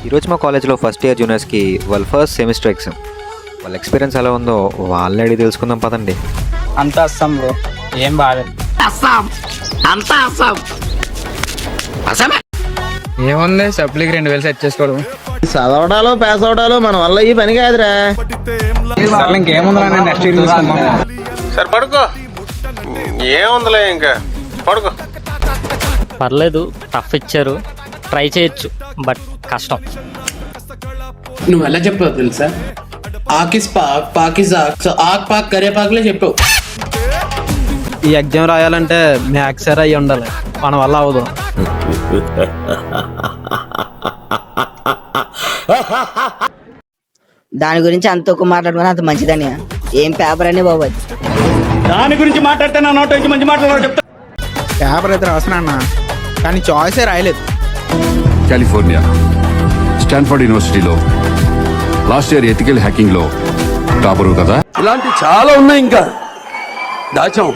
ఈరోజు మా కాలేజ్లో ఫస్ట్ ఇయర్ జూనియర్స్కి వాళ్ళ ఫస్ట్ సెమిస్టర్ ఎగ్జామ్. వాళ్ళ ఎక్స్పీరియన్స్ ఎలా ఉందో వాళ్ళని అడిగి తెలుసుకుందాం పదండి. అంతా అస్సాం బ్రో, ఏం బాగాలేదు. ఏముంది, సప్లీకి 2000 సెట్ చేసుకోవడం. చదవడాలు పాస్ అవడాలు మన వల్ల ఈ పని కాదురా. ఇంకేముందా, నేను నెక్స్ట్ ఇయర్ చూసుకుందాం. సరే పడుకో, ఏముందిలే ఇంకా పడుకో. పర్లేదు, టఫ్ ఇచ్చారు, ట్రై చేయొచ్చు, బట్ కష్టం. నువ్వు ఎలా చెప్పావు తెలుసా? ఆకిస్ పాక్, పాకిస్ ఆక్, సో ఆక్ పాక్ కరేపాకులే చెప్పావు. ఈ ఎగ్జామ్ రాయాలంటే మ్యాథ్స్ అయ్యి ఉండాలి, మన వల్ల అవదు. దాని గురించి అంత ఎక్కువ మాట్లాడుకుని అంత మంచిదని ఏం పేపర్ అని బాబు. దాని గురించి మాట్లాడితే నా నోట్ నుంచి మంచి మాట్లాడాలి చెప్తా. పేపర్ అయితే రాసినా కానీ చాయిసే రాయలేదు. కాలిఫోర్నియా స్టాన్ఫర్డ్ యూనివర్సిటీలో లాస్ట్ ఇయర్ ఎథికల్ హ్యాకింగ్ లో టాపరు కదా. ఇలాంటి చాలా ఉన్నాయి, ఇంకా దాచాం.